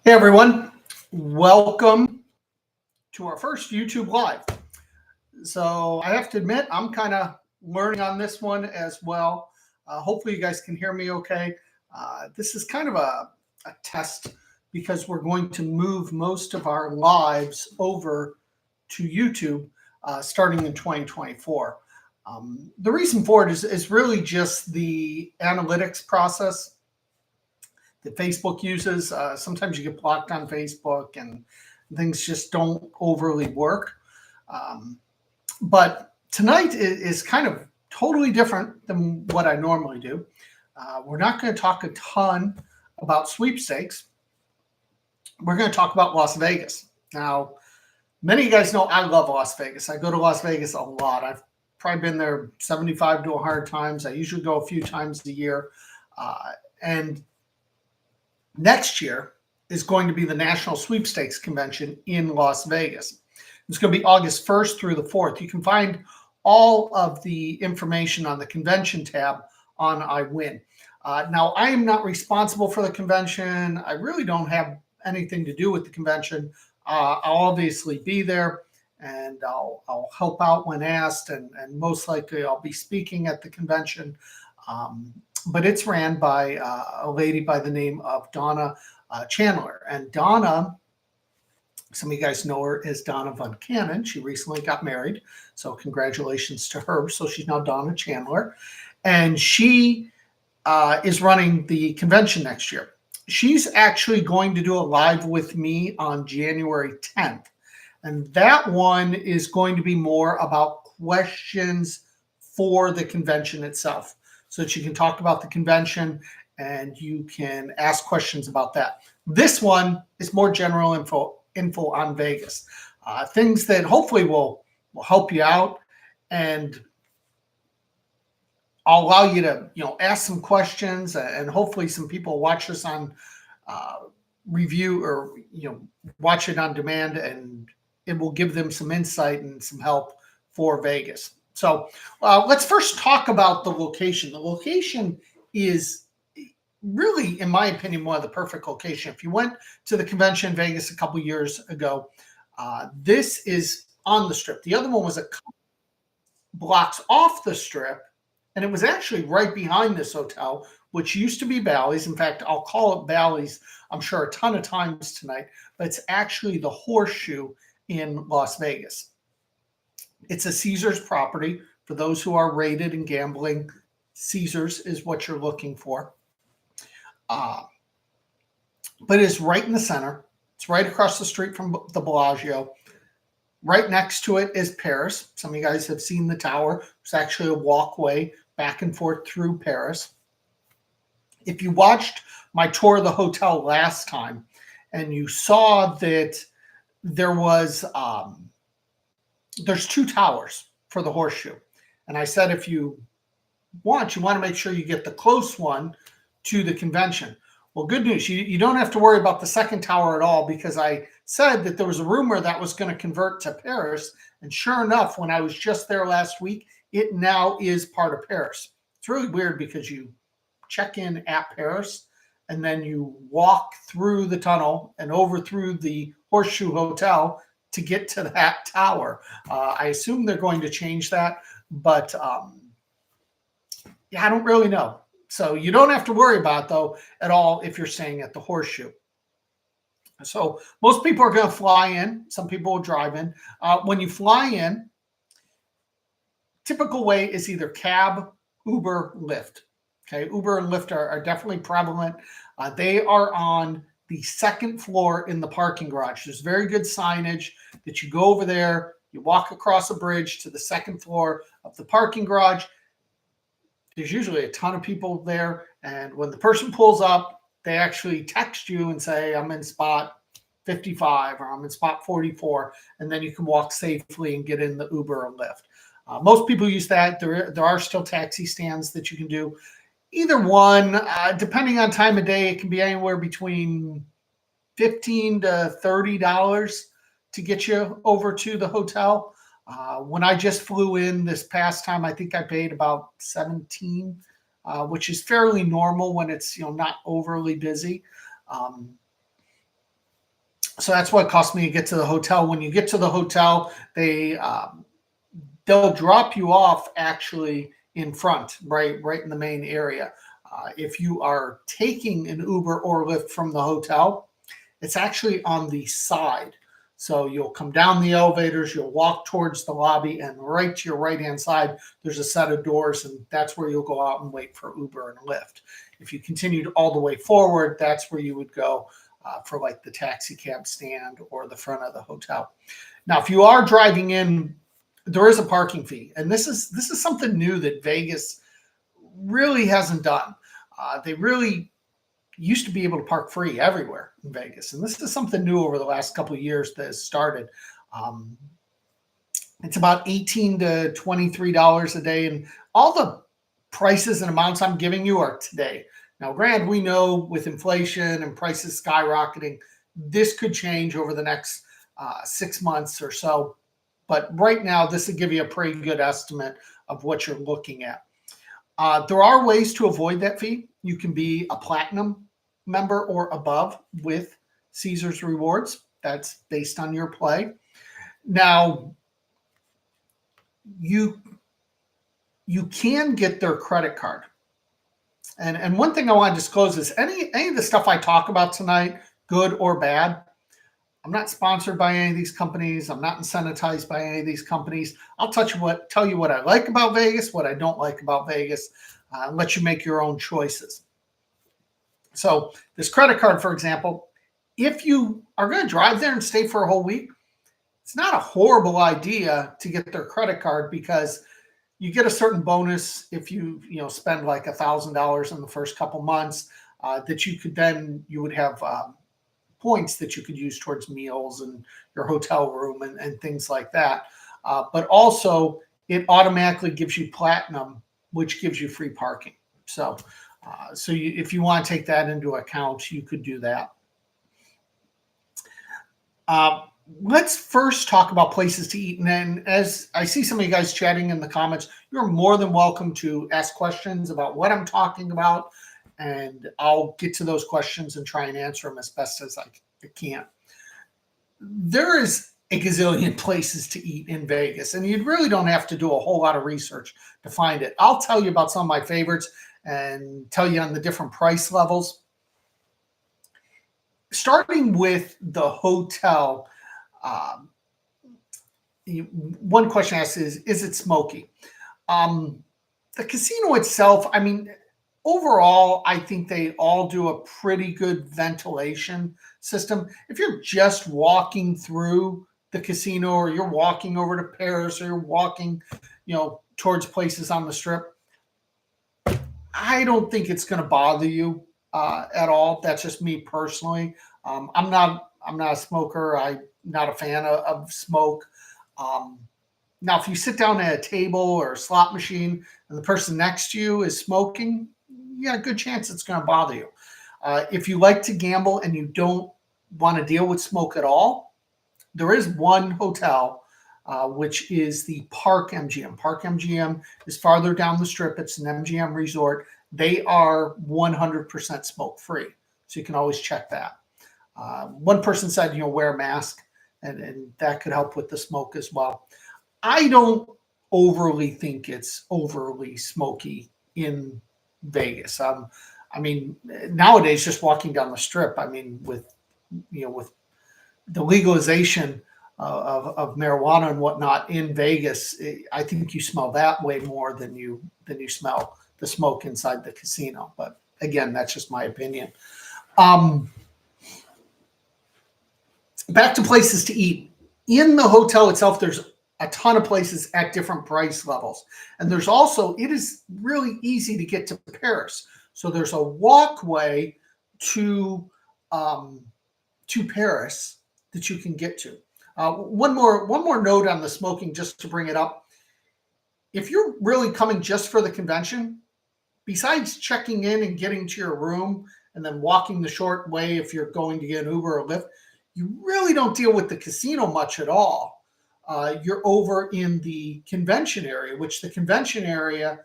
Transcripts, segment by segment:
Hey everyone, welcome to our first YouTube Live. So I have to admit, I'm kind of learning on this one as well. Hopefully you guys can hear me okay. This is kind of a test because we're going to move most of our lives over to YouTube starting in 2024. The reason for it is really just the analytics process that Facebook uses. Sometimes you get blocked on Facebook and things just don't overly work. But tonight is kind of totally different than what I normally do. We're not going to talk a ton about sweepstakes. We're going to talk about Las Vegas. Now, many of you guys know I love Las Vegas. I go to Las Vegas a lot. I've probably been there 75 to 100 times. I usually go a few times a year. And next year is going to be the National Sweepstakes Convention in Las Vegas. It's going to be August 1st through the 4th. You can find all of the information on the convention tab on iWIN. Now, I am not responsible for the convention. I really don't have anything to do with the convention. I'll obviously be there, and I'll help out when asked, and most likely I'll be speaking at the convention. But it's ran by a lady by the name of Donna Chandler. And Donna, some of you guys know her as Donna Von Cannon. She recently got married, so congratulations to her. So she's now Donna Chandler. And she is running the convention next year. She's actually going to do a live with me on January 10th. And that one is going to be more about questions for the convention itself, so that you can talk about the convention and you can ask questions about that. This one is more general info on Vegas, things that hopefully will help you out, and I'll allow you to ask some questions, and hopefully some people watch this on review or watch it on demand, and it will give them some insight and some help for Vegas. So let's first talk about the location. The location is really, in my opinion, one of the perfect location. If you went to the convention in Vegas a couple years ago, this is on the Strip. The other one was a couple blocks off the Strip, and it was actually right behind this hotel, which used to be Bally's. In fact, I'll call it Bally's, I'm sure, a ton of times tonight, but it's actually the Horseshoe in Las Vegas. It's a Caesars property. For those who are rated in gambling, Caesars is what you're looking for. But it's right in the center. It's right across the street from the Bellagio. Right next to it is Paris. Some of you guys have seen the tower. It's actually a walkway back and forth through Paris. If you watched my tour of the hotel last time and you saw that there was there's two towers for the Horseshoe. And I said, if you want to make sure you get the close one to the convention. Well, good news. You don't have to worry about the second tower at all, because I said that there was a rumor that was going to convert to Paris. And sure enough, when I was just there last week, it now is part of Paris. It's really weird because you check in at Paris and then you walk through the tunnel and over through the Horseshoe Hotel to get to that tower. I assume they're going to change that, but yeah, I don't really know. So you don't have to worry about it, though, at all if you're staying at the Horseshoe. So most people are going to fly in. Some people will drive in. When you fly in, typical way is either cab, Uber, Lyft. Okay, Uber and Lyft are definitely prevalent. They are on the second floor in the parking garage. There's very good signage that you go over there, you walk across a bridge to the second floor of the parking garage. There's usually a ton of people there, and when the person pulls up, they actually text you and say, I'm in spot 55 or I'm in spot 44, and then you can walk safely and get in the Uber or Lyft. Most people use that. There are still taxi stands that you can do. Either one, depending on time of day, it can be anywhere between $15 to $30 to get you over to the hotel. When I just flew in this past time, I think I paid about $17, which is fairly normal when it's not overly busy. So that's what it cost me to get to the hotel. When you get to the hotel, they'll drop you off actually in front, right in the main area. If you are taking an Uber or Lyft from the hotel, it's actually on the side. So you'll come down the elevators, you'll walk towards the lobby, and right to your right-hand side, there's a set of doors, and that's where you'll go out and wait for Uber and Lyft. If you continued all the way forward, that's where you would go for like the taxi cab stand or the front of the hotel. Now, if you are driving in, there is a parking fee, and this is something new that Vegas really hasn't done. They really used to be able to park free everywhere in Vegas, and this is something new over the last couple of years that has started. It's about $18 to $23 a day, and all the prices and amounts I'm giving you are today. Now, granted, we know with inflation and prices skyrocketing, this could change over the next 6 months or so. But right now, this will give you a pretty good estimate of what you're looking at. There are ways to avoid that fee. You can be a platinum member or above with Caesars Rewards. That's based on your play. Now, you can get their credit card. And one thing I want to disclose is any of the stuff I talk about tonight, good or bad, I'm not sponsored by any of these companies. I'm not incentivized by any of these companies. I'll tell you what I like about Vegas, what I don't like about Vegas, and let you make your own choices. So this credit card, for example, if you are going to drive there and stay for a whole week, it's not a horrible idea to get their credit card because you get a certain bonus if you spend like $1,000 in the first couple months that you would have points that you could use towards meals and your hotel room and things like that. But also it automatically gives you platinum, which gives you free parking. So if you want to take that into account, you could do that. Let's first talk about places to eat. And then as I see some of you guys chatting in the comments, you're more than welcome to ask questions about what I'm talking about. And I'll get to those questions and try and answer them as best as I can. There is a gazillion places to eat in Vegas, and you really don't have to do a whole lot of research to find it. I'll tell you about some of my favorites and tell you on the different price levels. Starting with the hotel, one question asked is it smoky? The casino itself, I mean, overall, I think they all do a pretty good ventilation system. If you're just walking through the casino or you're walking over to Paris or you're walking, towards places on the Strip, I don't think it's going to bother you at all. That's just me personally. I'm not a smoker. I'm not a fan of smoke. Now, if you sit down at a table or a slot machine and the person next to you is smoking, yeah, good chance it's going to bother you. If you like to gamble and you don't want to deal with smoke at all, there is one hotel, which is the Park MGM. Park MGM is farther down the Strip. It's an MGM resort. They are 100% smoke free. So you can always check that. One person said, wear a mask, and that could help with the smoke as well. I don't overly think it's overly smoky in Vegas. I mean, nowadays, just walking down the Strip, I mean, with the legalization of marijuana and whatnot in Vegas, I think you smell that way more than you smell the smoke inside the casino. But again, that's just my opinion. Back to places to eat. In the hotel itself, there's a ton of places at different price levels. And there's also, it is really easy to get to Paris. So there's a walkway to Paris that you can get to. One more note on the smoking, just to bring it up. If you're really coming just for the convention, besides checking in and getting to your room and then walking the short way if you're going to get an Uber or Lyft, you really don't deal with the casino much at all. You're over in the convention area, which the convention area,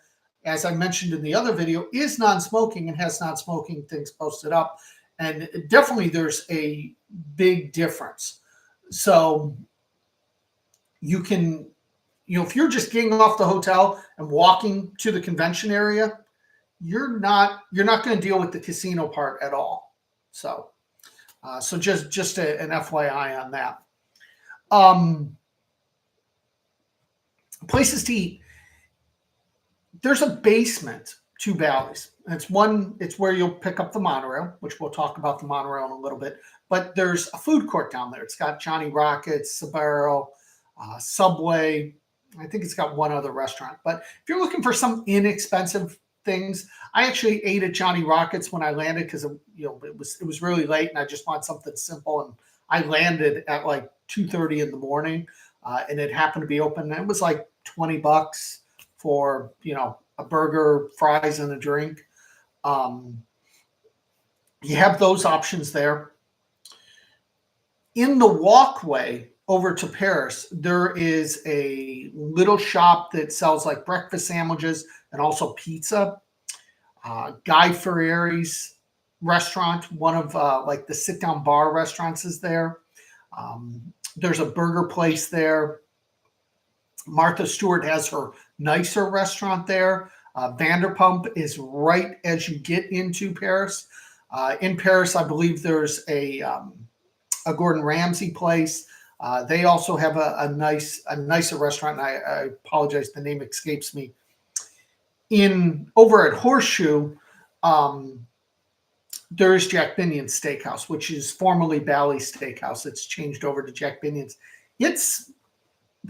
as I mentioned in the other video, is non-smoking and has non-smoking things posted up. And definitely there's a big difference. So you can, if you're just getting off the hotel and walking to the convention area, you're not going to deal with the casino part at all. So so just an FYI on that. Places to eat. There's a basement to Bally's. It's where you'll pick up the monorail, which we'll talk about the monorail in a little bit. But there's a food court down there. It's got Johnny Rockets, Sbarro, Subway. I think it's got one other restaurant. But if you're looking for some inexpensive things, I actually ate at Johnny Rockets when I landed because it was really late and I just wanted something simple. And I landed at like 2:30 in the morning, and it happened to be open. And it was like $20 for a burger, fries, and a drink. You have those options there. In the walkway over to Paris, there is a little shop that sells like breakfast sandwiches and also pizza. Guy Fieri's restaurant, one of like the sit-down bar restaurants, is there. There's a burger place there. Martha Stewart has her nicer restaurant there. Vanderpump is right as you get into Paris. In Paris, I believe there's a Gordon Ramsay place. They also have a nicer restaurant. And I apologize, the name escapes me. Over at Horseshoe, there is Jack Binion's Steakhouse, which is formerly Bally's Steakhouse. It's changed over to Jack Binion's. It's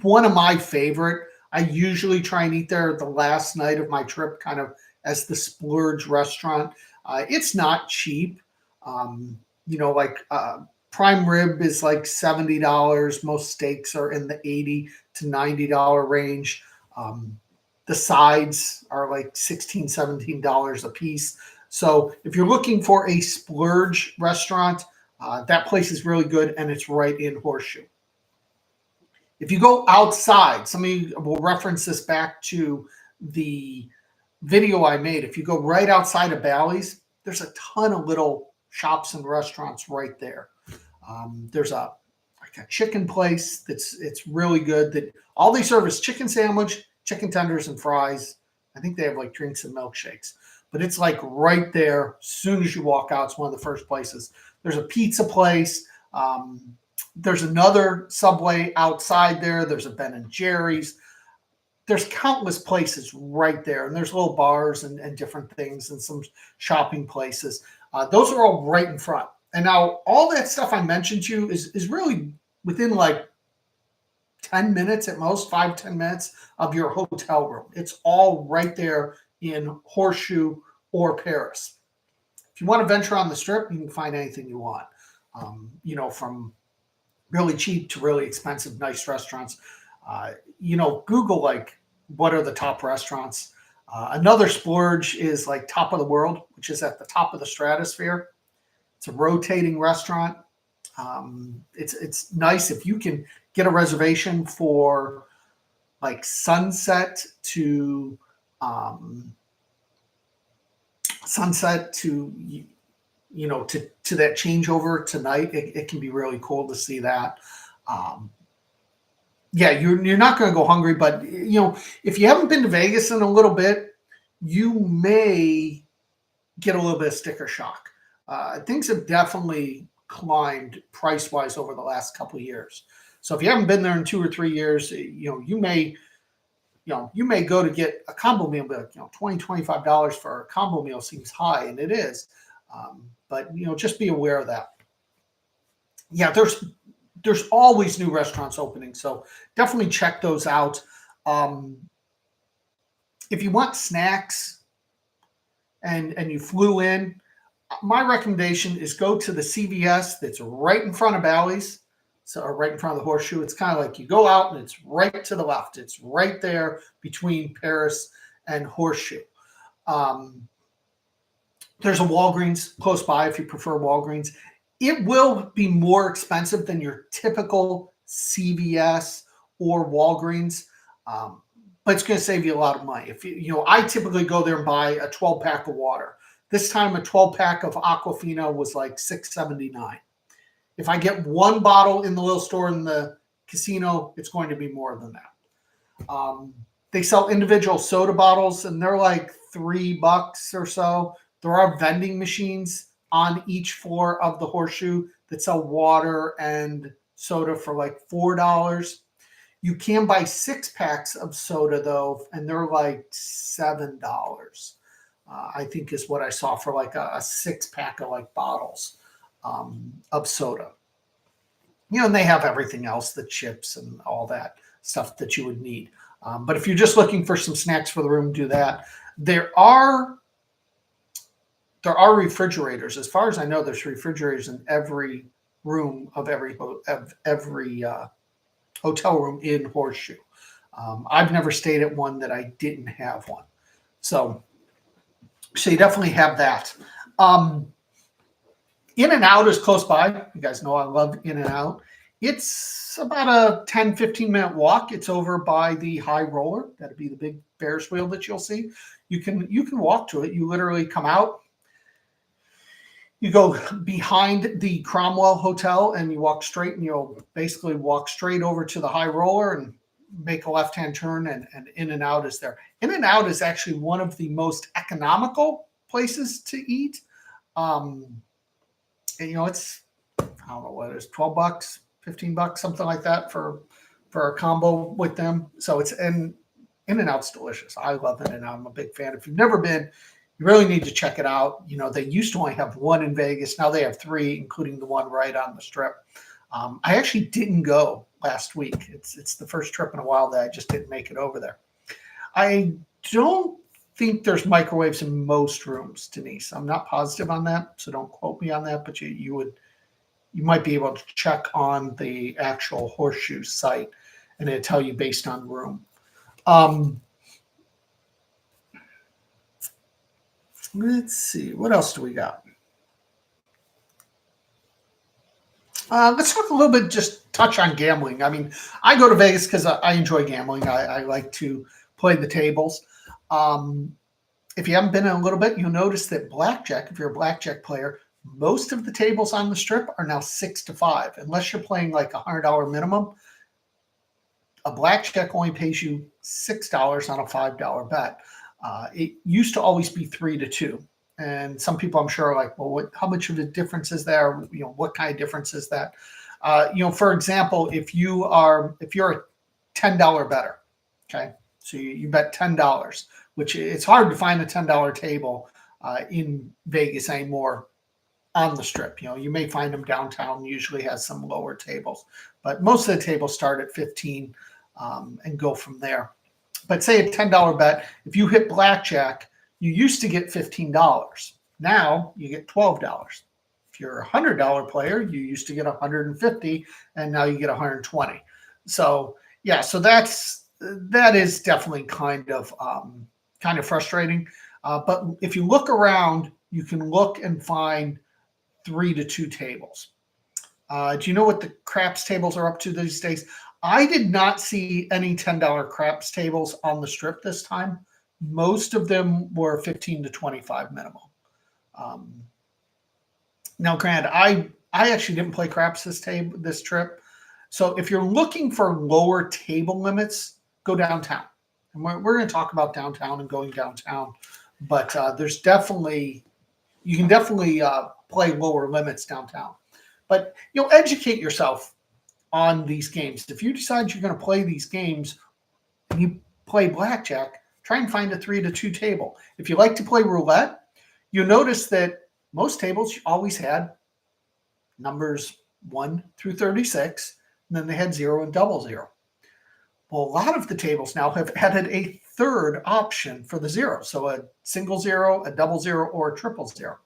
one of my favorite. I usually try and eat there the last night of my trip, kind of as the splurge restaurant. It's not cheap. Like prime rib is like $70. Most steaks are in the $80 to $90 range. The sides are like $16, $17 a piece. So if you're looking for a splurge restaurant, that place is really good, and it's right in Horseshoe. If you go outside, somebody will reference this back to the video I made. If you go right outside of Bally's, there's a ton of little shops and restaurants right there. There's a chicken place it's really good. That all they serve is chicken sandwich, chicken tenders, and fries. I think they have like drinks and milkshakes, but it's like right there. As soon as you walk out, it's one of the first places. There's a pizza place. There's another Subway outside there. There's a Ben and Jerry's. There's countless places right there. And there's little bars and different things and some shopping places. Those are all right in front. And now all that stuff I mentioned to you is really within like 10 minutes at most, 5-10 minutes of your hotel room. It's all right there in Horseshoe or Paris. If you want to venture on the strip, you can find anything you want. From really cheap to really expensive, nice restaurants. Google like what are the top restaurants. Another splurge is like Top of the World, which is at the top of the stratosphere. It's a rotating restaurant. It's nice if you can get a reservation for like sunset to to that changeover tonight. It can be really cool to see that. You're not going to go hungry, but if you haven't been to Vegas in a little bit, you may get a little bit of sticker shock. Things have definitely climbed price-wise over the last couple of years. So if you haven't been there in 2 or 3 years, you may go to get a combo meal, but $20, $25 for a combo meal seems high, and it is. But just be aware of that. Yeah, there's always new restaurants opening, so definitely check those out. If you want snacks and you flew in, my recommendation is go to the CVS that's right in front of Bally's, or right in front of the Horseshoe. It's kind of like you go out and it's right to the left. It's right there between Paris and Horseshoe. There's a Walgreens close by if you prefer Walgreens. It will be more expensive than your typical CVS or Walgreens, but it's going to save you a lot of money. If I typically go there and buy a 12-pack of water. This time, a 12-pack of Aquafina was like $6.79. If I get one bottle in the little store in the casino, it's going to be more than that. They sell individual soda bottles, and they're like $3 or so. There are vending machines on each floor of the Horseshoe that sell water and soda for like $4. You can buy 6-packs of soda, though, and they're like $7. I think is what I saw for like a 6-pack of like bottles of soda. And they have everything else, the chips and all that stuff that you would need. But if you're just looking for some snacks for the room, do that. There are refrigerators. As far as I know, there's refrigerators in every room of every hotel room in Horseshoe. I've never stayed at one that I didn't have one. So you definitely have that. In-N-Out is close by. You guys know I love In-N-Out. It's about a 10, 15-minute walk. It's over by the high roller. That'd be the big Ferris wheel that you'll see. You can walk to it. You literally come out. You go behind the Cromwell Hotel and you walk straight, and you'll basically walk straight over to the high roller and make a left-hand turn, and In-N-Out is there. In-N-Out is actually one of the most economical places to eat. And it's, I don't know what it is, $12, $15, something like that for a combo with them. So In-N-Out's delicious. I love In-N-Out. I'm a big fan. If you've never been, you really need to check it out. They used to only have one in Vegas. Now they have 3, including the one right on the Strip. I actually didn't go last week. It's the first trip in a while that I just didn't make it over there. I don't think there's microwaves in most rooms, Denise. I'm not positive on that, so don't quote me on that, but you might be able to check on the actual Horseshoe site, and it'll tell you based on room. Let's see. What else do we got? Let's talk a little bit, just touch on gambling. I mean, I go to Vegas because I enjoy gambling. I like to play the tables. If you haven't been in a little bit, you'll notice that blackjack, if you're a blackjack player, most of the tables on the Strip are now 6 to 5. Unless you're playing like $100 minimum, a blackjack only pays you $6 on a $5 bet. It used to always be 3 to 2. And some people, I'm sure, are like, well, how much of a difference is there? What kind of difference is that? For example, if you're a $10 bettor, okay, so you bet $10, which it's hard to find a $10 table in Vegas anymore on the Strip. You may find them downtown. Usually has some lower tables, but most of the tables start at 15 and go from there. But say a $10 bet, if you hit blackjack, you used to get $15. Now you get $12. If you're a $100 player, you used to get $150, and now you get $120. So yeah, so that is definitely kind of frustrating. But if you look around, you can look and find 3 to 2 tables. Do you know what the craps tables are up to these days? I did not see any $10 craps tables on the Strip this time. Most of them were 15 to 25 minimum. Now, granted, I actually didn't play craps this trip. So if you're looking for lower table limits, go downtown. And we're going to talk about downtown and going downtown. But you can definitely play lower limits downtown. But educate yourself on these games. If you decide you're going to play these games and you play blackjack, try and find a 3 to 2 table. If you like to play roulette, you'll notice that most tables always had numbers 1 through 36, and then they had 0 and 00. Well, a lot of the tables now have added a third option for the 0. So a single 0, a 00, or a 000.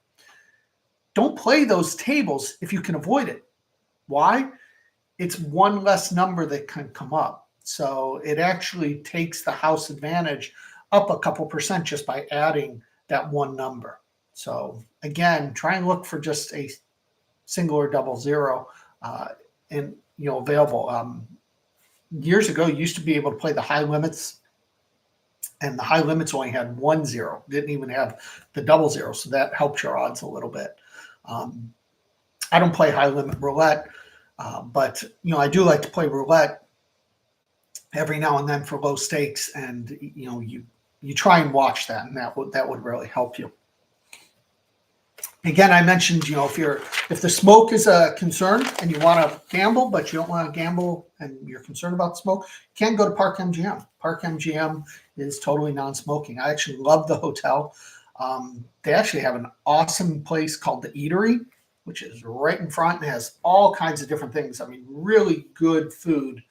Don't play those tables if you can avoid it. Why? It's one less number that can come up. So it actually takes the house advantage up a couple percent just by adding that one number. So again, try and look for just a single or 00 and available. Years ago, you used to be able to play the high limits And the high limits only had 1 0, didn't even have the double zero. So that helped your odds a little bit. I don't play high limit roulette, but I do like to play roulette every now and then for low stakes. And you try and watch that, and that would really help you. Again, I mentioned, if the smoke is a concern and you want to gamble, but you don't want to gamble and you're concerned about smoke, you can go to Park MGM. Park MGM is totally non-smoking. I actually love the hotel. They actually have an awesome place called the Eatery, which is right in front and has all kinds of different things. I mean, really good food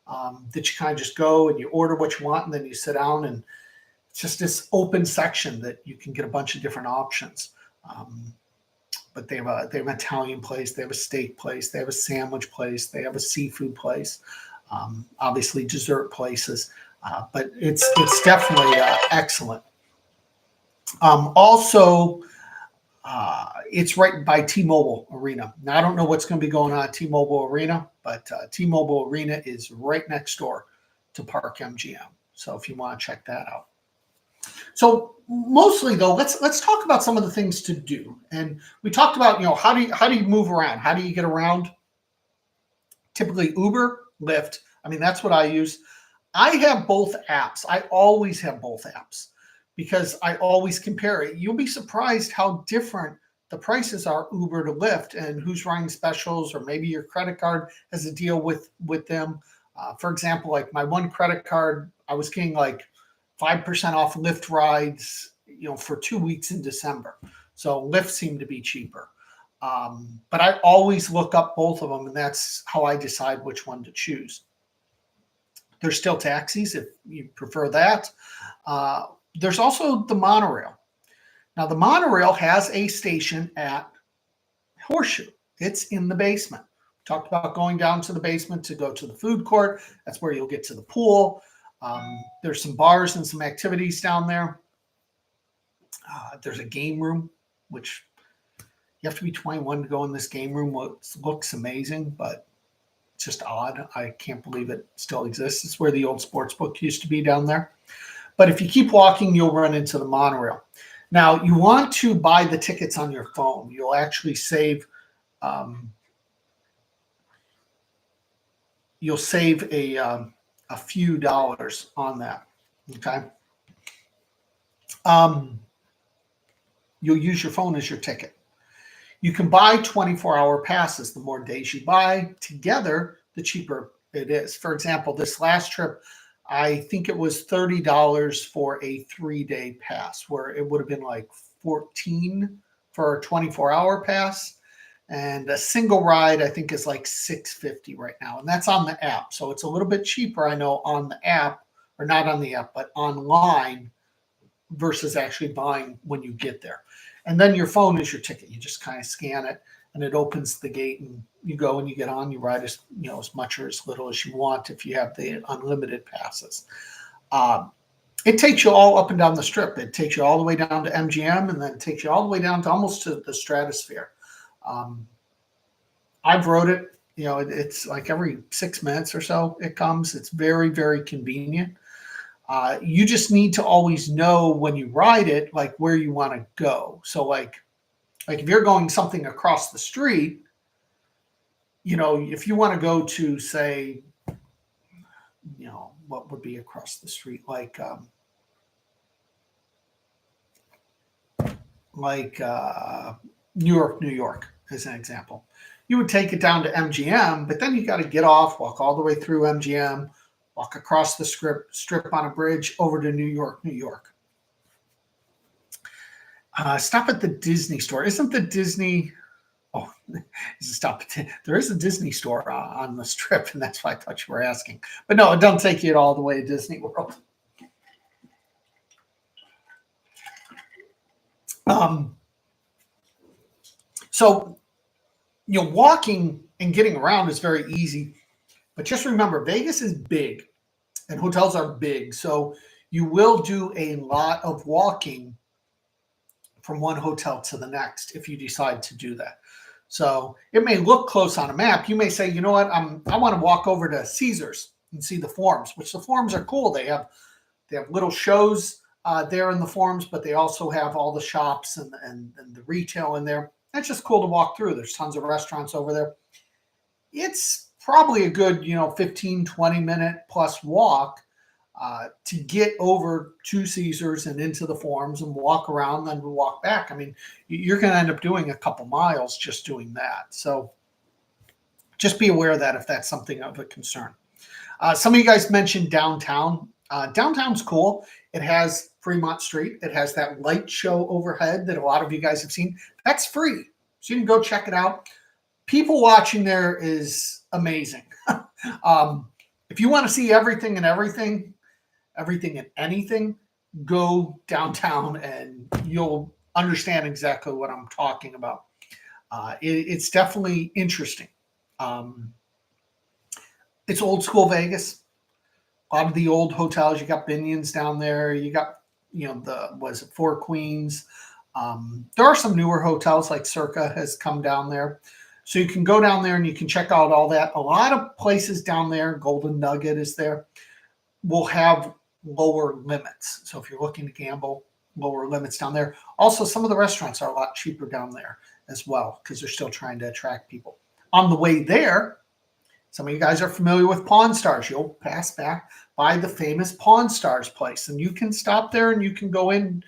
that you kind of just go and you order what you want, and then you sit down, and it's just this open section that you can get a bunch of different options. But they have an Italian place, they have a steak place, they have a sandwich place, they have a seafood place, obviously dessert places, but it's definitely excellent. Also, it's right by T-Mobile Arena. Now, I don't know what's going to be going on at T-Mobile Arena, but T-Mobile Arena is right next door to Park MGM. So if you want to check that out. So mostly, though, let's talk about some of the things to do. And we talked about, how do you move around? How do you get around? Typically Uber, Lyft. I mean, that's what I use. I have both apps. I always have both apps because I always compare it. You'll be surprised how different the prices are Uber to Lyft, and who's running specials, or maybe your credit card has a deal with them. For example, like my one credit card, I was getting like 5% off Lyft rides, for 2 weeks in December. So Lyft seemed to be cheaper. But I always look up both of them, and that's how I decide which one to choose. There's still taxis if you prefer that. There's also the monorail. Now, the monorail has a station at Horseshoe. It's in the basement. We talked about going down to the basement to go to the food court. That's where you'll get to the pool. There's some bars and some activities down there. There's a game room, which you have to be 21 to go in this game room. It looks amazing, but it's just odd. I can't believe it still exists. It's where the old sports book used to be down there. But if you keep walking, you'll run into the monorail. Now, you want to buy the tickets on your phone. You'll actually save a few dollars on that. Okay. You'll use your phone as your ticket. You can buy 24-hour passes. The more days you buy together, the cheaper it is. For example, this last trip, I think it was $30 for a 3-day pass, where it would have been like $14 for a 24-hour pass. And a single ride, I think, is like $6.50 right now. And that's on the app. So it's a little bit cheaper, I know, on the app, or not on the app, but online, versus actually buying when you get there. And then your phone is your ticket. You just kind of scan it, and it opens the gate, and you go and you get on. You ride as much or as little as you want if you have the unlimited passes. It takes you all up and down the strip. It takes you all the way down to MGM, and then it takes you all the way down to almost to the Stratosphere. I've rode it. It's like every 6 minutes or so it comes. It's very, very convenient. You just need to always know when you ride it, like where you want to go. So like if you're going something across the street, if you want to go to, say, what would be across the street? Like New York, as an example. You would take it down to MGM, but then you got to get off, walk all the way through MGM, walk across the strip on a bridge over to New York. Stop at the Disney store. Isn't the Disney? Oh, stop. There is a Disney store on the strip, and that's why I thought you were asking. But no, it doesn't take you all the way to Disney World. So, walking and getting around is very easy. But just remember, Vegas is big, and hotels are big. So you will do a lot of walking from one hotel to the next if you decide to do that. So it may look close on a map. You may say, you know what, I want to walk over to Caesars and see the Forms, which the Forms are cool. They have They have little shows there in the forums, but they also have all the shops and the retail in there. It's just cool to walk through. There's tons of restaurants over there. It's probably a good, 15, 20-minute plus walk to get over to Caesars and into the forums and walk around, then walk back. I mean, you're going to end up doing a couple miles just doing that. So just be aware of that if that's something of a concern. Some of you guys mentioned downtown. Downtown's cool. It has Fremont Street. It has that light show overhead that a lot of you guys have seen. That's free. So you can go check it out. People watching there is amazing. If you want to see everything and anything, go downtown and you'll understand exactly what I'm talking about. It's definitely interesting. It's old school Vegas. A lot of the old hotels, you got Binion's down there. You got, Four Queens. There are some newer hotels like Circa has come down there. So you can go down there and you can check out all that. A lot of places down there, Golden Nugget is there, will have lower limits. So if you're looking to gamble, lower limits down there. Also, some of the restaurants are a lot cheaper down there as well because they're still trying to attract people. On the way there, some of you guys are familiar with Pawn Stars. You'll pass by the famous Pawn Stars place, and you can stop there and you can go in.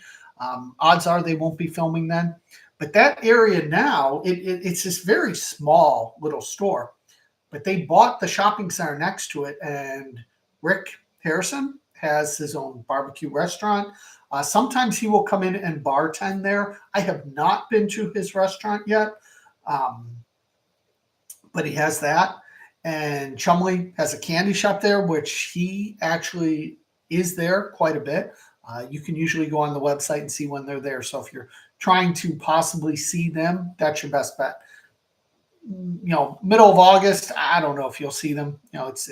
Odds are they won't be filming then. But that area now, it's this very small little store. But they bought the shopping center next to it, and Rick Harrison has his own barbecue restaurant. Sometimes he will come in and bartend there. I have not been to his restaurant yet, but he has that. And Chumley has a candy shop there, which he actually is there quite a bit. You can usually go on the website and see when they're there. So if you're trying to possibly see them, that's your best bet. Middle of August, I don't know if you'll see them. It's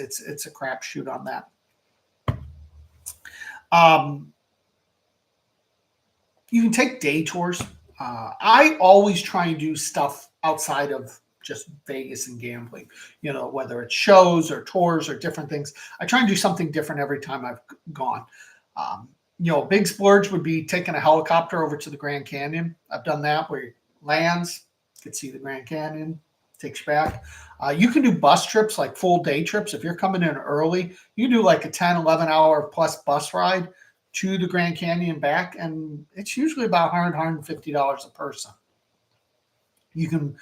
a crapshoot on that. You can take day tours. I always try and do stuff outside of just Vegas and gambling, whether it's shows or tours or different things. I try and do something different every time I've gone. Big splurge would be taking a helicopter over to the Grand Canyon. I've done that where it lands, you can see the Grand Canyon, takes you back. You can do bus trips, like full day trips. If you're coming in early, you can do like a 10, 11 hour plus bus ride to the Grand Canyon and back. And it's usually about $100, $150 a person. You can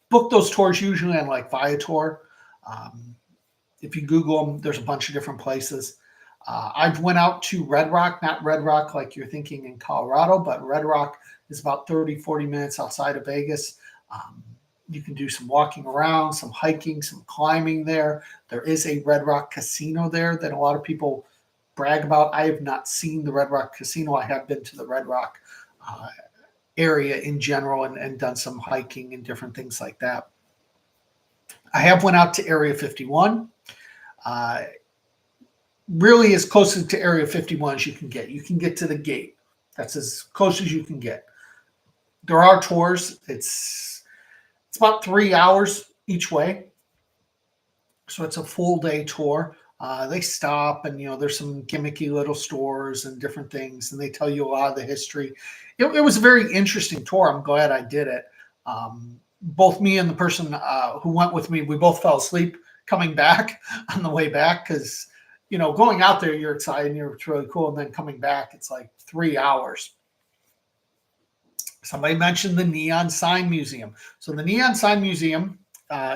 book those tours usually on like Viator. If you Google them, there's a bunch of different places. I've went out to Red Rock, not Red Rock like you're thinking in Colorado, but Red Rock is about 30, 40 minutes outside of Vegas. You can do some walking around, some hiking, some climbing there. There is a Red Rock casino there that a lot of people brag about. I have not seen the Red Rock casino. I have been to the Red Rock area in general and done some hiking and different things like that. I have went out to Area 51. Really as close to Area 51 as you can get. You can get to the gate. That's as close as you can get. There are tours. It's about 3 hours each way. So it's a full day tour. They stop and, there's some gimmicky little stores and different things, and they tell you a lot of the history. It was a very interesting tour. I'm glad I did it. Both me and the person who went with me, we both fell asleep coming back on the way back because, going out there, you're excited and it's really cool. And then coming back, it's like 3 hours. Somebody mentioned the Neon Sign Museum. So the Neon Sign Museum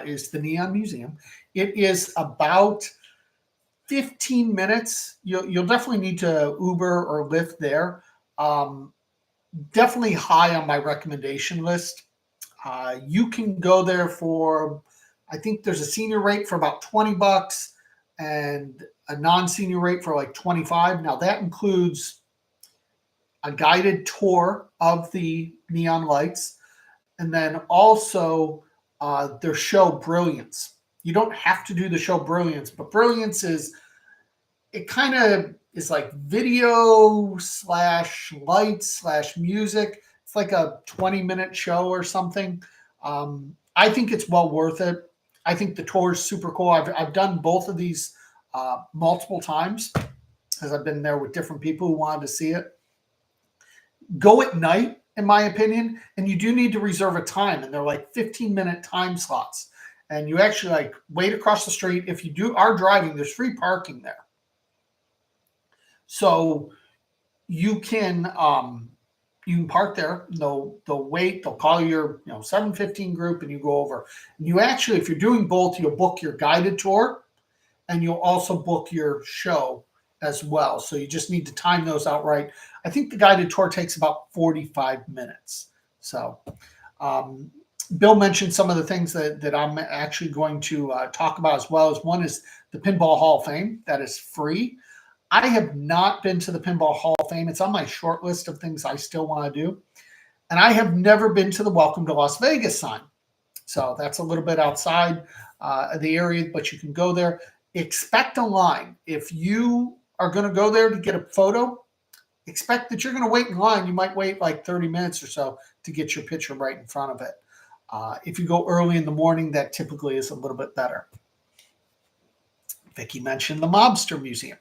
is the Neon Museum. It is about 15 minutes. You'll definitely need to Uber or Lyft there. Definitely high on my recommendation list. You can go there for, I think there's a senior rate for about $20 and a non-senior rate for like $25. Now that includes a guided tour of the neon lights, and then also their show Brilliance. You don't have to do the show Brilliance, but Brilliance is like video / lights / music. It's like a 20-minute show or something. I think it's well worth it. I think the tour is super cool. I've done both of these multiple times. because I've been there with different people who wanted to see it. Go at night, in my opinion, and you do need to reserve a time, and they're like 15-minute time slots. And you actually like wait across the street. If you are driving, there's free parking there. So you can park there. They'll wait. They'll call your 7:15 group, and you go over. And you actually, if you're doing both, you'll book your guided tour, and you'll also book your show as well. So you just need to time those out right. I think the guided tour takes about 45 minutes. So Bill mentioned some of the things that I'm actually going to talk about as well. As one is the Pinball Hall of Fame. That is free. I have not been to the Pinball Hall of Fame. It's on my short list of things I still want to do. And I have never been to the Welcome to Las Vegas sign. So that's a little bit outside the area, but you can go there. Expect a line. If you are going to go there to get a photo, expect that you're going to wait in line. You might wait like 30 minutes or so to get your picture right in front of it. If you go early in the morning, that typically is a little bit better. Vicki mentioned the Mobster Museum.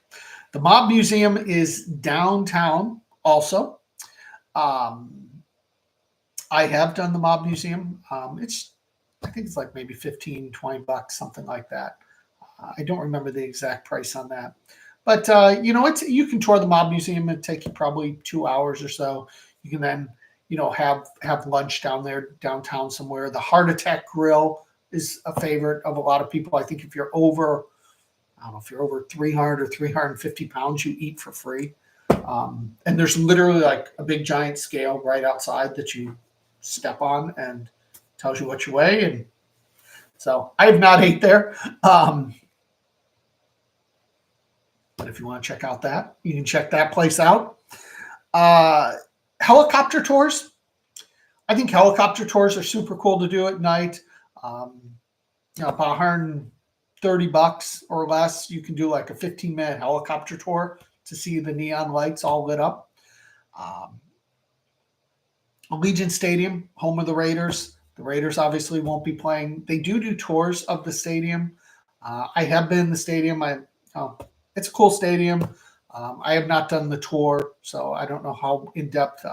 The Mob Museum is downtown also. I have done the Mob Museum. I think it's like maybe 15, 20 bucks, something like that. I don't remember the exact price on that. But, you can tour the Mob Museum. It'd take you probably 2 hours or so. You can then, have lunch downtown somewhere. The Heart Attack Grill is a favorite of a lot of people. I think if you're over, I don't know, if you're over 300 or 350 pounds, you eat for free. And there's literally like a big giant scale right outside that you step on and tells you what you weigh. And so I have not ate there. But if you want to check out that, you can check that place out. Helicopter tours. I think helicopter tours are super cool to do at night. About $130 or less, you can do like a 15-minute helicopter tour to see the neon lights all lit up. Allegiant Stadium, home of the Raiders. The Raiders obviously won't be playing. They do tours of the stadium. I have been in the stadium. It's a cool stadium. I have not done the tour, so I don't know how in-depth.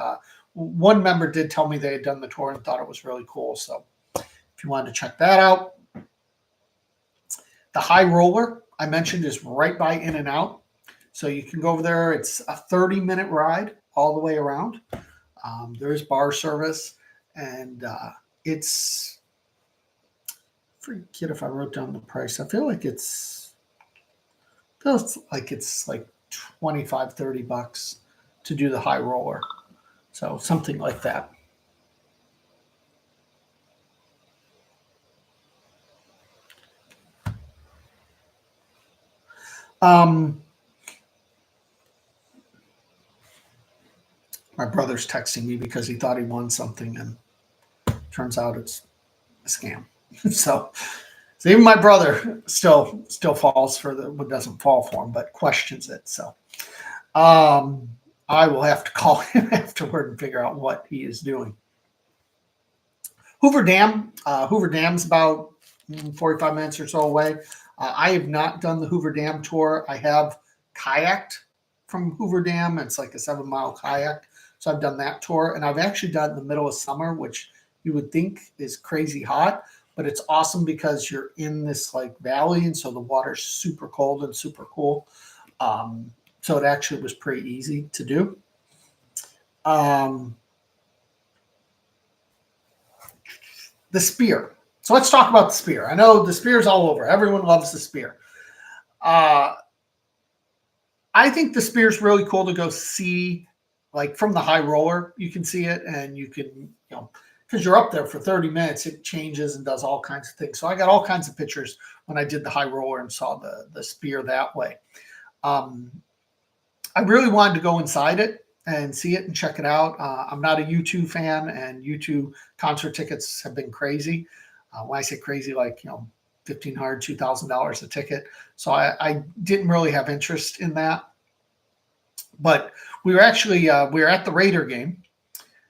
One member did tell me they had done the tour and thought it was really cool. So if you wanted to check that out. The High Roller, I mentioned, is right by In-N-Out. So you can go over there. It's a 30-minute ride all the way around. There's bar service, and it's – I forget if I wrote down the price. I feel like it's like 25, 30 bucks to do the High Roller. So something like that. My brother's texting me because he thought he won something, and turns out it's a scam. So even my brother still falls for doesn't fall for him, but questions it. So I will have to call him afterward and figure out what he is doing. Hoover Dam. Hoover Dam's about 45 minutes or so away. I have not done the Hoover Dam tour. I have kayaked from Hoover Dam. It's like a 7-mile kayak. So I've done that tour. And I've actually done it in the middle of summer, which you would think is crazy hot. But it's awesome because you're in this like valley. And so the water's super cold and super cool. So it actually was pretty easy to do. The Spear. So let's talk about the Spear. I know the Spear's all over. Everyone loves the Spear. I think the Spear's really cool to go see, like from the High Roller. You can see it, and you can, because you're up there for 30 minutes, it changes and does all kinds of things. So I got all kinds of pictures when I did the High Roller and saw the Spear that way. I really wanted to go inside it and see it and check it out. I'm not a U2 fan, and U2 concert tickets have been crazy. When I say crazy, like, $1,500, $2,000 a ticket. So I didn't really have interest in that. But we were actually, we were at the Raider game,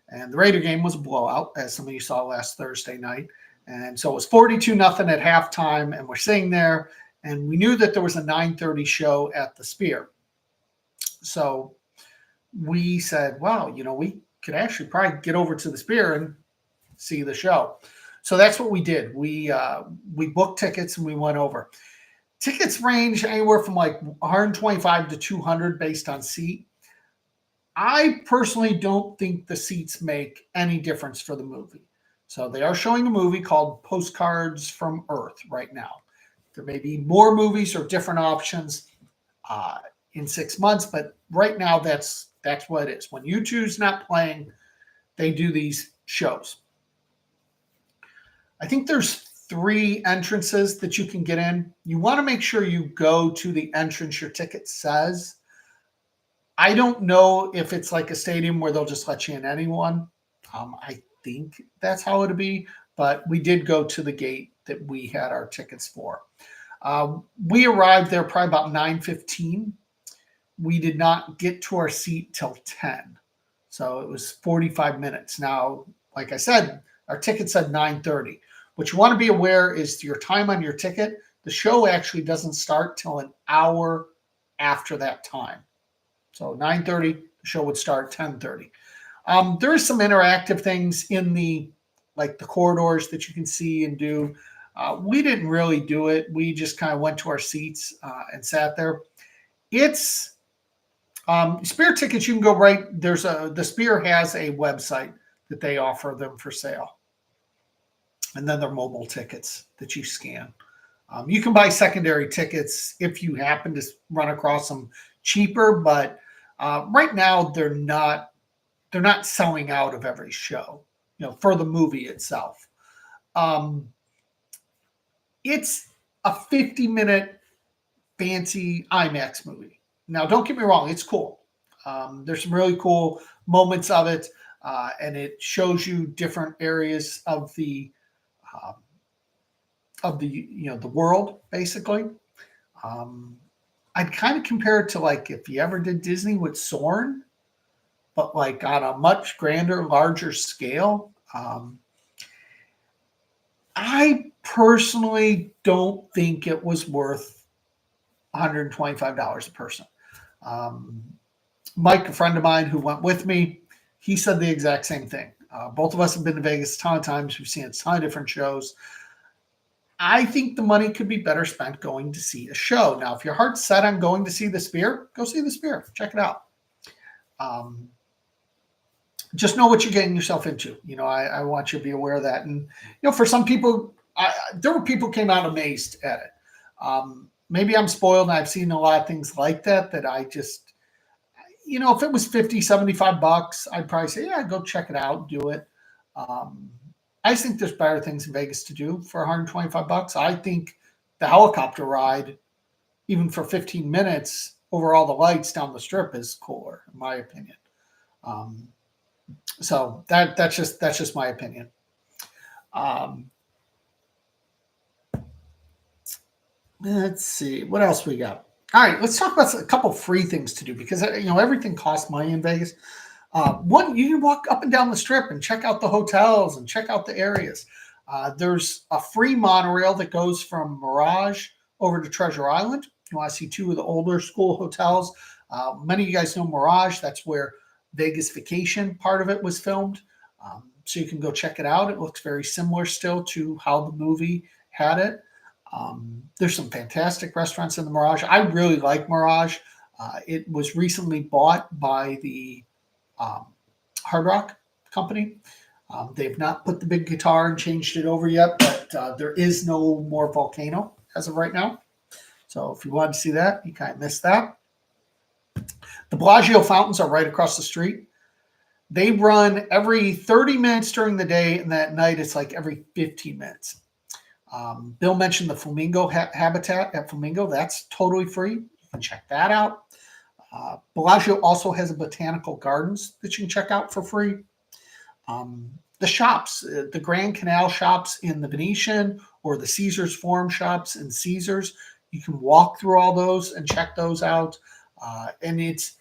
and the Raider game was a blowout, as some of you saw last Thursday night. And so it was 42-0 at halftime, and we're sitting there, and we knew that there was a 9:30 show at the Spear. So we said, well, we could actually probably get over to the Spear and see the show. So that's what we did. We booked tickets and we went over. Tickets range anywhere from like 125 to 200 based on seat. I personally don't think the seats make any difference for the movie. So they are showing a movie called Postcards from Earth right now. There may be more movies or different options in 6 months, but right now that's what it is. When U2's not playing, they do these shows. I think there's 3 entrances that you can get in. You want to make sure you go to the entrance your ticket says. I don't know if it's like a stadium where they'll just let you in anyone. I think that's how it'll be, but we did go to the gate that we had our tickets for. We arrived there probably about 9:15. We did not get to our seat till 10. So it was 45 minutes. Now, like I said, our ticket said 9:30. What you want to be aware is your time on your ticket. The show actually doesn't start till an hour after that time. So 9:30, the show would start 10:30. There is some interactive things in the corridors that you can see and do. We didn't really do it. We just kind of went to our seats and sat there. It's Spear tickets. You can go right. The Spear has a website that they offer them for sale. And then they're mobile tickets that you scan. You can buy secondary tickets if you happen to run across them cheaper, but right now they're not selling out of every show, for the movie itself. It's a 50-minute fancy IMAX movie. Now, don't get me wrong, it's cool. There's some really cool moments of it, and it shows you different areas of the the world, basically. I'd kind of compare it to like if you ever did Disney with Soarin', but like on a much grander, larger scale. I personally don't think it was worth $125 a person. Mike, a friend of mine who went with me, he said the exact same thing. Both of us have been to Vegas a ton of times. We've seen a ton of different shows. I think the money could be better spent going to see a show. Now, if your heart's set on going to see the Spear, go see the Spear. Check it out. Just know what you're getting yourself into. I want you to be aware of that. And, for some people, there were people who came out amazed at it. Maybe I'm spoiled and I've seen a lot of things like that I just, if it was $50, $75, I'd probably say, yeah, go check it out, do it. I think there's better things in Vegas to do for $125. I think the helicopter ride, even for 15 minutes over all the lights down the strip, is cooler, in my opinion. So that's just my opinion. Let's see what else we got. All right, let's talk about a couple free things to do because everything costs money in Vegas. One, you can walk up and down the strip and check out the hotels and check out the areas. There's a free monorail that goes from Mirage over to Treasure Island. You want to see 2 of the older school hotels. Many of you guys know Mirage. That's where Vegas Vacation, part of it, was filmed. So you can go check it out. It looks very similar still to how the movie had it. There's some fantastic restaurants in the Mirage. I really like Mirage. It was recently bought by the Hard Rock company. They've not put the big guitar and changed it over yet, but there is no more Volcano as of right now. So if you wanted to see that, you kind of missed that. The Bellagio fountains are right across the street. They run every 30 minutes during the day, and that night it's like every 15 minutes. Bill mentioned the flamingo habitat at Flamingo. That's totally free. You can check that out. Bellagio also has a botanical gardens that you can check out for free. The shops, the Grand Canal shops in the Venetian or the Caesars Forum shops in Caesars, you can walk through all those and check those out. And it's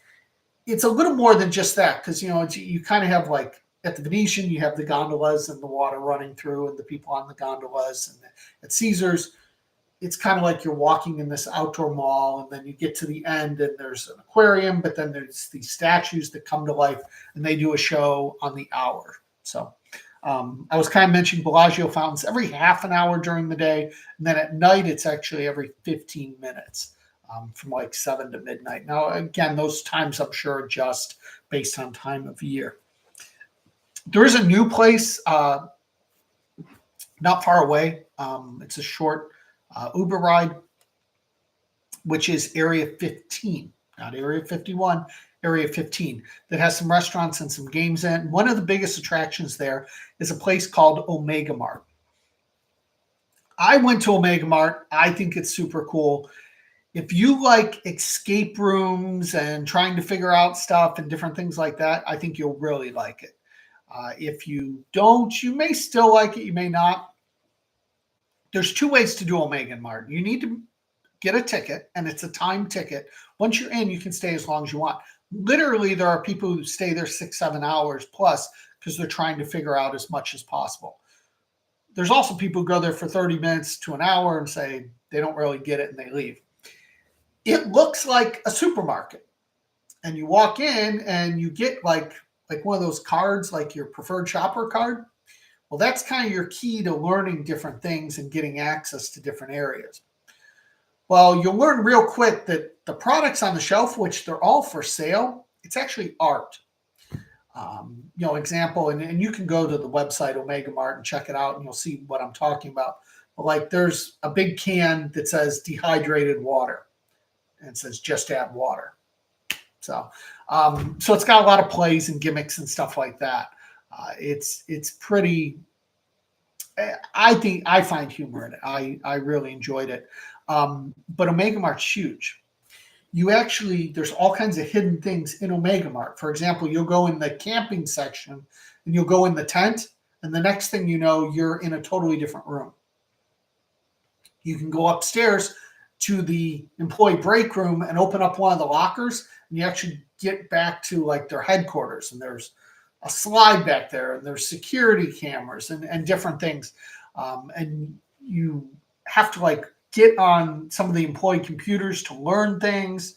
a little more than just that because, you kind of have like at the Venetian, you have the gondolas and the water running through and the people on the gondolas. And at Caesars, it's kind of like you're walking in this outdoor mall, and then you get to the end and there's an aquarium, but then there's these statues that come to life, and they do a show on the hour. So I was kind of mentioning Bellagio fountains every half an hour during the day, and then at night it's actually every 15 minutes from like 7 to midnight. Now, again, those times I'm sure adjust based on time of year. There is a new place not far away. It's a short Uber ride, which is Area 15, not Area 51, Area 15, that has some restaurants and some games in it. One of the biggest attractions there is a place called Omega Mart. I went to Omega Mart. I think it's super cool. If you like escape rooms and trying to figure out stuff and different things like that, I think you'll really like it. If you don't, you may still like it, you may not. There's two ways to do Omega Mart. You need to get a ticket, and it's a time ticket. Once you're in, you can stay as long as you want. Literally, there are people who stay there 6-7 hours plus because they're trying to figure out as much as possible. There's also people who go there for 30 minutes to an hour and say they don't really get it and they leave. It looks like a supermarket, and you walk in and you get like one of those cards, like your preferred shopper card. Well, that's kind of your key to learning different things and getting access to different areas. Well, you'll learn real quick that the products on the shelf, which they're all for sale, it's actually art. Example, and you can go to the website Omega Mart and check it out, and you'll see what I'm talking about. But like, there's a big can that says dehydrated water, and it says just add water. So it's got a lot of plays and gimmicks and stuff like that. It's pretty. I find humor in it. I really enjoyed it. But Omega Mart's huge. There's all kinds of hidden things in Omega Mart. For example, you'll go in the camping section and you'll go in the tent, and the next thing you know, you're in a totally different room. You can go upstairs to the employee break room and open up one of the lockers, and you actually get back to like their headquarters, and there's a slide back there, and there's security cameras and different things. And you have to like get on some of the employee computers to learn things.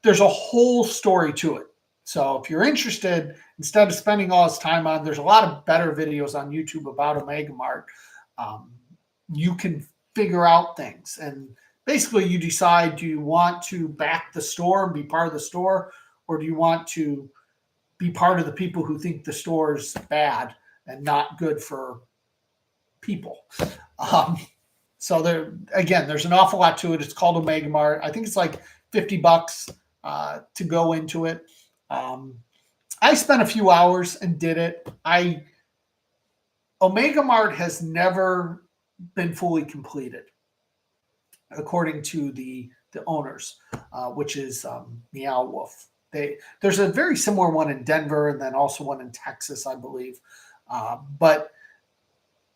There's a whole story to it. So if you're interested, instead of spending all this time on, there's a lot of better videos on YouTube about Omega Mart. You can figure out things. And basically you decide, do you want to back the store and be part of the store? Or do you want to be part of the people who think the store is bad and not good for people? So there's an awful lot to it. It's called Omega Mart. I think it's like $50 to go into it. I spent a few hours and did it. Omega Mart has never been fully completed, according to the owners, which is Meow Wolf. There's a very similar one in Denver, and then also one in Texas, I believe. But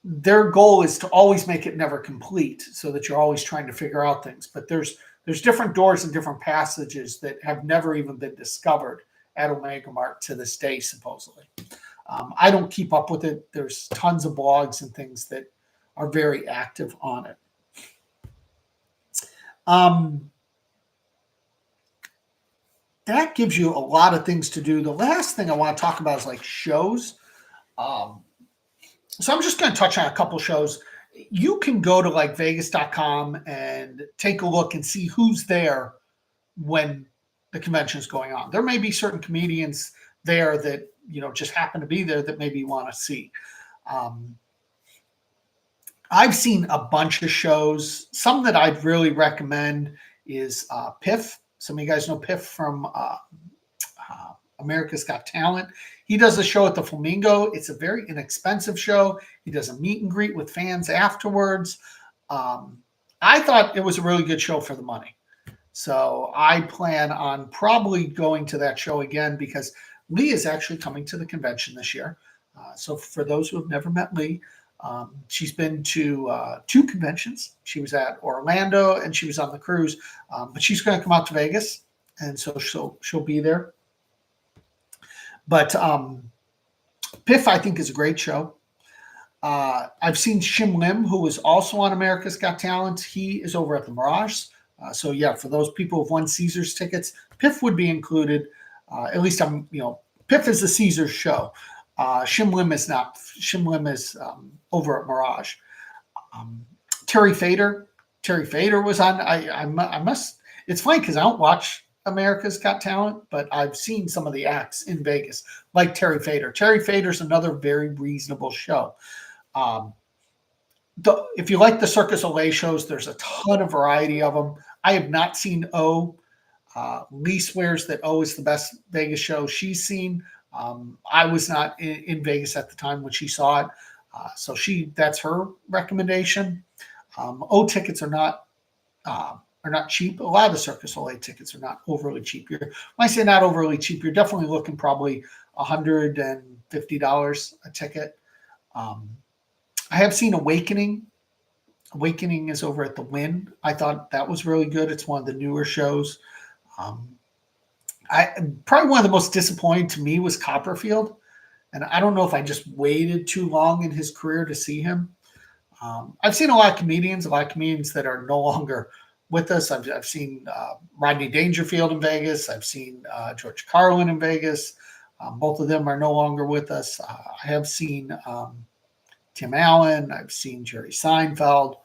their goal is to always make it never complete, so that you're always trying to figure out things. But there's different doors and different passages that have never even been discovered at Omega Mart to this day, supposedly. I don't keep up with it. There's tons of blogs and things that are very active on it. That gives you a lot of things to do. The last thing I want to talk about is like shows. So I'm just going to touch on a couple shows. You can go to like Vegas.com and take a look and see who's there when the convention is going on. There may be certain comedians there that, just happen to be there that maybe you want to see. I've seen a bunch of shows. Some that I'd really recommend is Piff. Some of you guys know Piff from America's Got Talent. He does a show at the Flamingo. It's a very inexpensive show. He does a meet and greet with fans afterwards. I thought it was a really good show for the money. So I plan on probably going to that show again, because Lee is actually coming to the convention this year. So for those who have never met Lee, she's been to 2 conventions. She was at Orlando and she was on the cruise, but she's going to come out to Vegas, and so she'll be there. But Piff, I think, is a great show. I've seen Shim Lim, who was also on America's Got Talent. He is over at the Mirage. So yeah, for those people who've won Caesars tickets, PIF would be included. At least PIF is the Caesars show. Shim Lim is not. Shim Lim is over at Mirage. Terry Fader was on. I must. It's funny because I don't watch America's Got Talent, but I've seen some of the acts in Vegas, like Terry Fader. Terry Fader's another very reasonable show. If you like the Circus Olay shows, there's a ton of variety of them. I have not seen O. Lee swears that O is the best Vegas show she's seen. I was not in Vegas at the time when she saw it, so that's her recommendation. O tickets are not cheap. A lot of the Circus Olay tickets are not overly cheap. When I say not overly cheap, you're definitely looking probably $150 a ticket. I have seen Awakening. Awakening is over at the iWIN. I thought that was really good. It's one of the newer shows. Probably one of the most disappointing to me was Copperfield. And I don't know if I just waited too long in his career to see him. I've seen a lot of comedians that are no longer with us. I've seen Rodney Dangerfield in Vegas. I've seen George Carlin in Vegas. Both of them are no longer with us. I have seen Tim Allen. I've seen Jerry Seinfeld.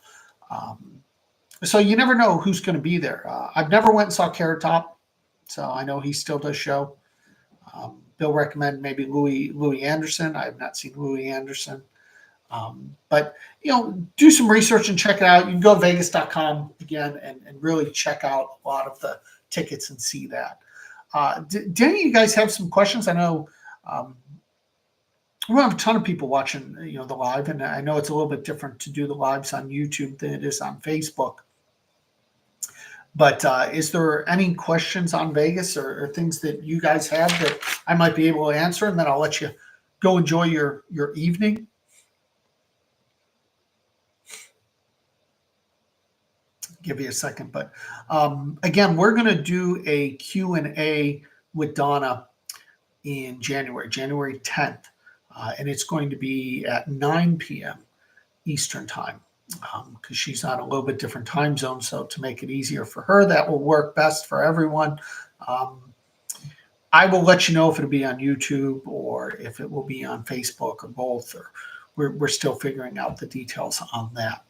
So you never know who's going to be there. I've never went and saw Carrot Top, so I know he still does show. Bill recommended maybe Louis Anderson. I have not seen Louis Anderson. But, do some research and check it out. You can go to vegas.com again and really check out a lot of the tickets and see that. Did any of you guys have some questions? I know we have a ton of people watching, the live, and I know it's a little bit different to do the lives on YouTube than it is on Facebook. But is there any questions on Vegas or things that you guys have that I might be able to answer? And then I'll let you go enjoy your evening. Give you a second. But again, we're going to do a Q&A with Donna in January 10th. And it's going to be at 9 p.m. Eastern time. Because she's on a little bit different time zone. So to make it easier for her, that will work best for everyone. I will let you know if it'll be on YouTube or if it will be on Facebook or both. Or we're still figuring out the details on that.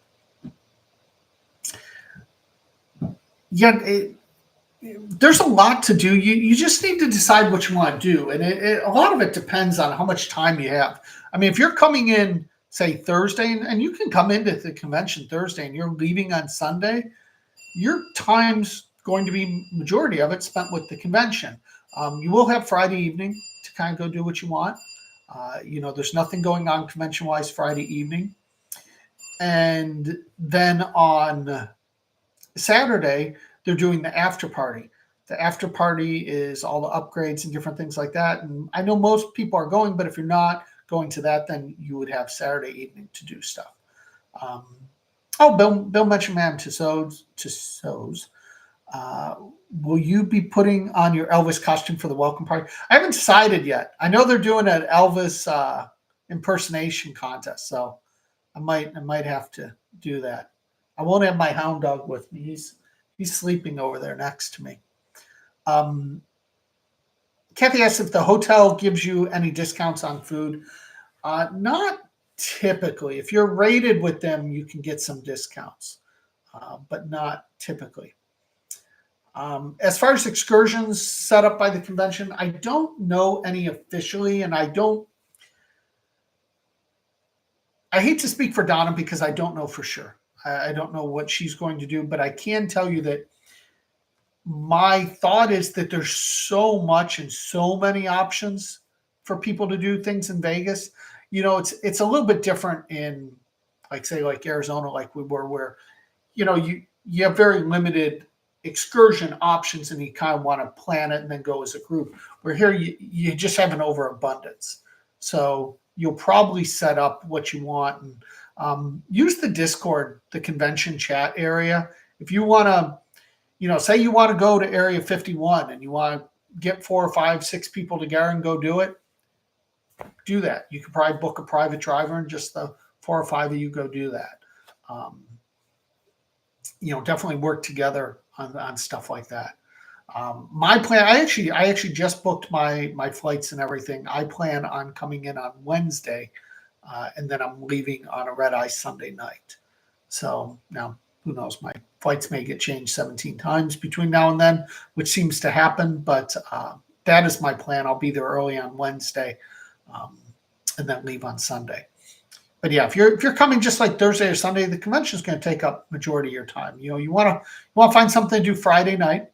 Yeah, there's a lot to do. You just need to decide what you want to do. And a lot of it depends on how much time you have. I mean, if you're coming in, say Thursday, and you can come into the convention Thursday and you're leaving on Sunday, your time's going to be majority of it spent with the convention. You will have Friday evening to kind of go do what you want. There's nothing going on convention-wise Friday evening. And then on Saturday, they're doing the after party. The after party is all the upgrades and different things like that. And I know most people are going, but if you're not going to that, then you would have Saturday evening to do stuff. Bill mentioned Madame Tussauds. Will you be putting on your Elvis costume for the welcome party? I haven't decided yet. I know they're doing an Elvis impersonation contest, so I might have to do that. I won't have my hound dog with me. He's sleeping over there next to me. Kathy asks if the hotel gives you any discounts on food. Not typically. If you're rated with them, you can get some discounts, but not typically. As far as excursions set up by the convention, I don't know any officially, and I hate to speak for Donna because I don't know for sure. I don't know what she's going to do, but I can tell you that my thought is that there's so much and so many options for people to do things in Vegas. It's a little bit different in, like Arizona, like we were, where, you have very limited excursion options and you kind of want to plan it and then go as a group. Where here you just have an overabundance. So you'll probably set up what you want and use the Discord, the convention chat area. If you want to, say you want to go to Area 51 and you want to get 4 or 5, 6 people together and go do it, do that. You could probably book a private driver and just the 4 or 5 of you go do that. Definitely work together on stuff like that. My plan, I actually just booked my flights and everything. I plan on coming in on Wednesday, and then I'm leaving on a red-eye Sunday night. So now, who knows? My flights may get changed 17 times between now and then, which seems to happen. But that is my plan. I'll be there early on Wednesday, and then leave on Sunday. But yeah, if you're coming just like Thursday or Sunday, the convention is going to take up majority of your time. You want to find something to do Friday night.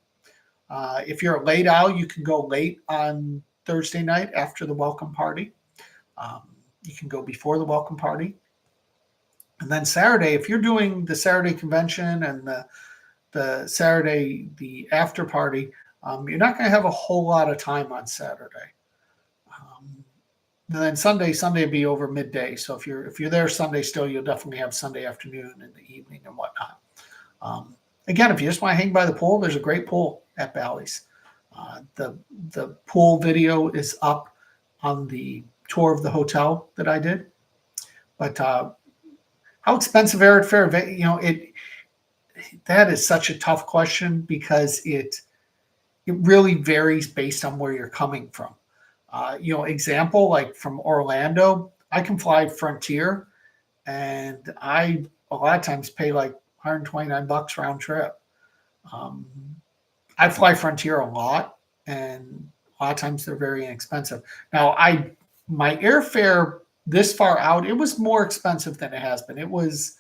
If you're a late owl, you can go late on Thursday night after the welcome party. You can go before the welcome party. And then Saturday, if you're doing the Saturday convention and the Saturday, the after party, you're not going to have a whole lot of time on Saturday. And then Sunday will be over midday. So if you're there Sunday still, you'll definitely have Sunday afternoon and the evening and whatnot. Again, if you just want to hang by the pool, there's a great pool at Bally's. The pool video is up on the tour of the hotel that I did. But how expensive airfare? That is such a tough question because it really varies based on where you're coming from. Example, like from Orlando, I can fly Frontier, and I a lot of times pay like $129 round trip. I fly Frontier a lot, and a lot of times they're very inexpensive. Now, my airfare this far out, it was more expensive than it has been. It was,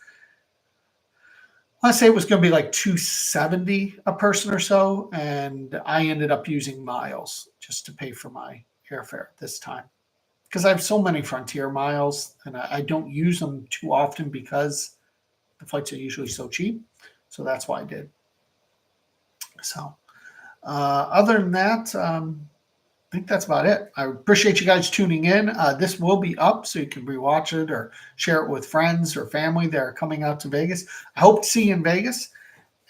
let's say it was going to be like $270 a person or so, and I ended up using miles just to pay for my airfare this time because I have so many Frontier miles, and I don't use them too often because the flights are usually so cheap. So that's why I did. So other than that, I think that's about it. I appreciate you guys tuning in. This will be up so you can rewatch it or share it with friends or family that are coming out to Vegas. I hope to see you in Vegas,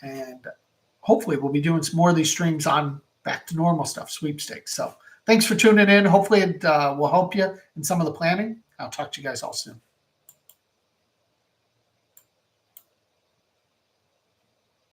and hopefully we'll be doing some more of these streams on back to normal stuff, sweepstakes. So thanks for tuning in. Hopefully it will help you in some of the planning. I'll talk to you guys all soon.